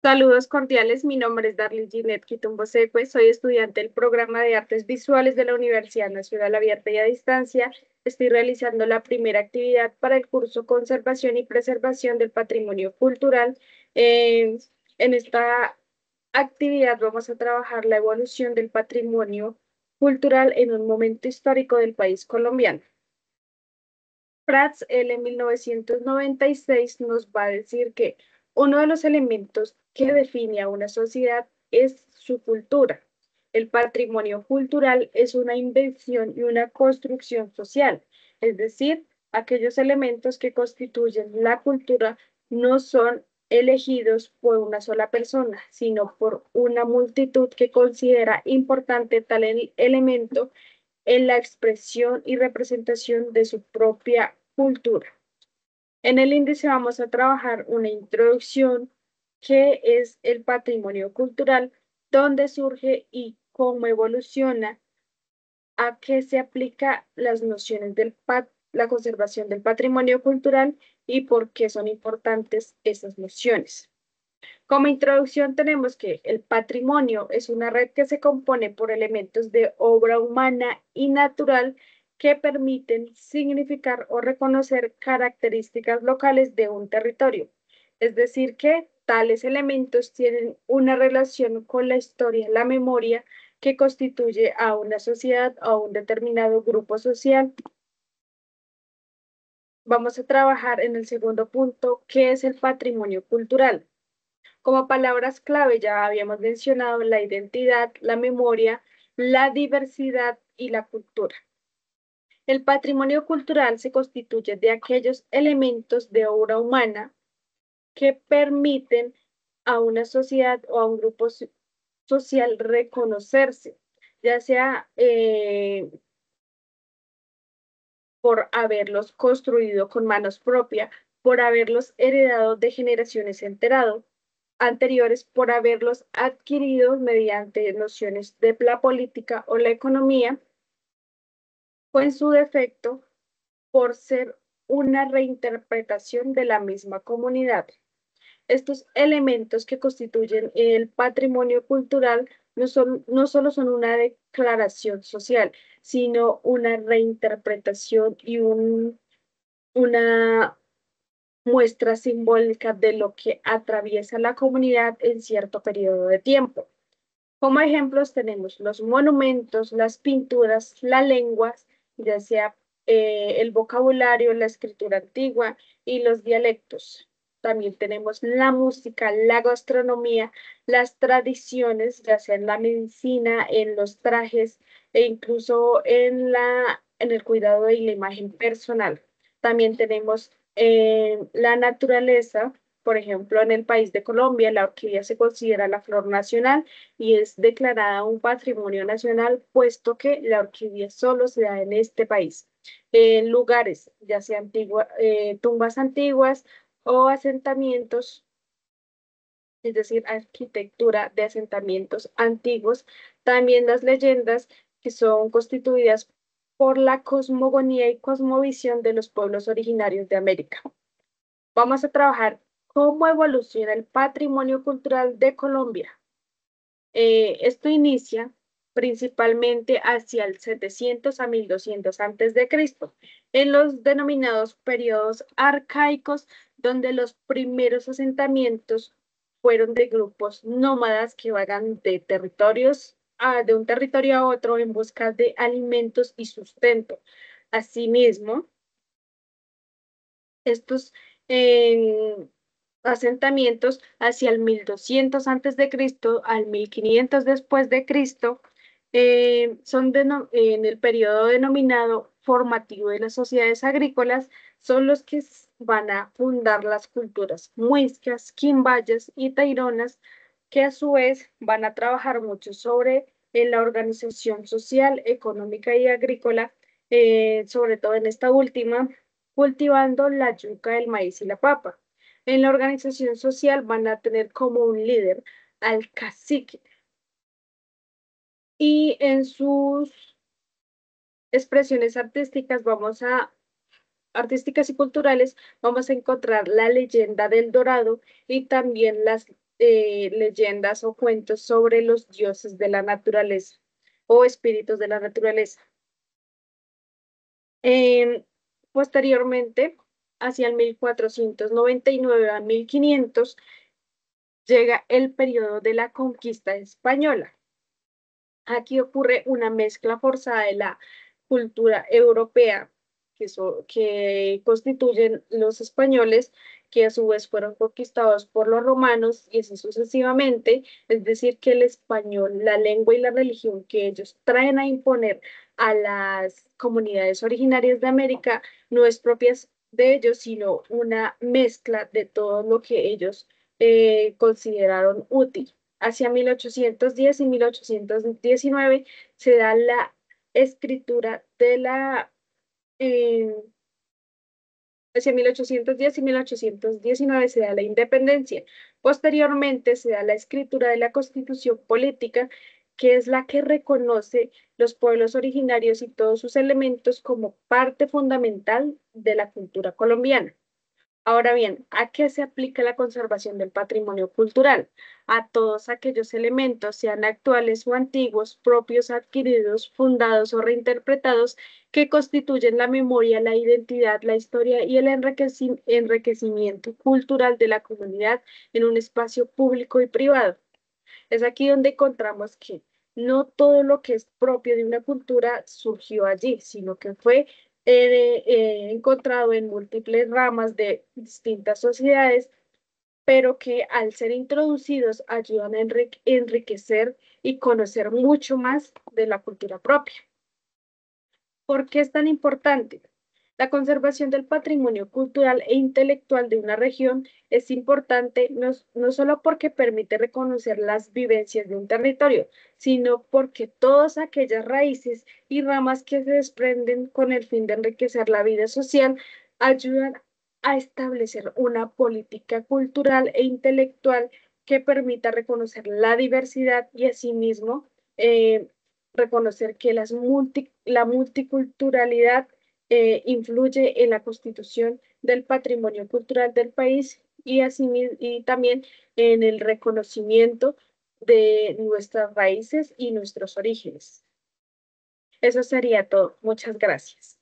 Saludos cordiales, mi nombre es Darly Ginette Quitumbo Seque, soy estudiante del programa de Artes Visuales de la Universidad Nacional Abierta y a Distancia. Estoy realizando la primera actividad para el curso Conservación y Preservación del Patrimonio Cultural. Eh, en esta actividad vamos a trabajar la evolución del patrimonio cultural en un momento histórico del país colombiano. Prats, él en 1996 nos va a decir que uno de los elementos que define a una sociedad es su cultura. El patrimonio cultural es una invención y una construcción social, es decir, aquellos elementos que constituyen la cultura no son elegidos por una sola persona, sino por una multitud que considera importante tal elemento en la expresión y representación de su propia cultura. En el índice vamos a trabajar una introducción que es el patrimonio cultural, dónde surge y cómo evoluciona, a qué se aplica las nociones la conservación del patrimonio cultural y por qué son importantes esas nociones. Como introducción tenemos que el patrimonio es una red que se compone por elementos de obra humana y natural que permiten significar o reconocer características locales de un territorio. Es decir, que tales elementos tienen una relación con la historia, la memoria que constituye a una sociedad o a un determinado grupo social. Vamos a trabajar en el segundo punto, que es el patrimonio cultural. Como palabras clave ya habíamos mencionado la identidad, la memoria, la diversidad y la cultura. El patrimonio cultural se constituye de aquellos elementos de obra humana que permiten a una sociedad o a un grupo social reconocerse, ya sea por haberlos construido con manos propias, por haberlos heredado de generaciones anteriores, por haberlos adquirido mediante nociones de la política o la economía, o en su defecto, por ser una reinterpretación de la misma comunidad. Estos elementos que constituyen el patrimonio cultural no solo son una declaración social, sino una reinterpretación y una muestra simbólica de lo que atraviesa la comunidad en cierto periodo de tiempo. Como ejemplos tenemos los monumentos, las pinturas, las lenguas, ya sea el vocabulario, la escritura antigua y los dialectos. También tenemos la música, la gastronomía, las tradiciones, ya sea en la medicina, en los trajes e incluso en el cuidado de la imagen personal. También tenemos la naturaleza, por ejemplo, en el país de Colombia, la orquídea se considera la flor nacional y es declarada un patrimonio nacional, puesto que la orquídea solo se da en este país. En lugares, ya sea tumbas antiguas o asentamientos, es decir, arquitectura de asentamientos antiguos, también las leyendas que son constituidas por la cosmogonía y cosmovisión de los pueblos originarios de América. Vamos a trabajar cómo evoluciona el patrimonio cultural de Colombia. Esto inicia principalmente hacia el 700 a 1200 antes de Cristo, en los denominados periodos arcaicos, donde los primeros asentamientos fueron de grupos nómadas que vagan de un territorio a otro en busca de alimentos y sustento. Asimismo, estos eh, asentamientos hacia el 1200 antes de Cristo al 1500 después de Cristo en el periodo denominado formativo de las sociedades agrícolas, son los que van a fundar las culturas muiscas, quimbayas y taironas, que a su vez van a trabajar mucho sobre la organización social, económica y agrícola, sobre todo en esta última, cultivando la yuca, el maíz y la papa. En la organización social van a tener como un líder al cacique y en sus expresiones artísticas y culturales, vamos a encontrar la leyenda del Dorado y también las leyendas o cuentos sobre los dioses de la naturaleza o espíritus de la naturaleza. En- Posteriormente, hacia el 1499 a 1500, llega el periodo de la conquista española. Aquí ocurre una mezcla forzada de la cultura europea que constituyen los españoles, que a su vez fueron conquistados por los romanos y así sucesivamente. Es decir, que el español, la lengua y la religión que ellos traen a imponer a las comunidades originarias de América no es propia de ellos, sino una mezcla de todo lo que ellos consideraron útil. Hacia 1810 y 1819 se da la escritura de la, eh, hacia 1810 y 1819 se da la independencia. Posteriormente se da la escritura de la Constitución Política, que es la que reconoce los pueblos originarios y todos sus elementos como parte fundamental de la cultura colombiana. Ahora bien, ¿a qué se aplica la conservación del patrimonio cultural? A todos aquellos elementos, sean actuales o antiguos, propios, adquiridos, fundados o reinterpretados, que constituyen la memoria, la identidad, la historia y el enriquecimiento cultural de la comunidad en un espacio público y privado. Es aquí donde encontramos que no todo lo que es propio de una cultura surgió allí, sino que fue encontrado en múltiples ramas de distintas sociedades, pero que al ser introducidos ayudan a enriquecer y conocer mucho más de la cultura propia. ¿Por qué es tan importante? La conservación del patrimonio cultural e intelectual de una región es importante no solo porque permite reconocer las vivencias de un territorio, sino porque todas aquellas raíces y ramas que se desprenden con el fin de enriquecer la vida social ayudan a establecer una política cultural e intelectual que permita reconocer la diversidad y asimismo eh, reconocer que la multiculturalidad influye en la constitución del patrimonio cultural del país y, y también en el reconocimiento de nuestras raíces y nuestros orígenes. Eso sería todo. Muchas gracias.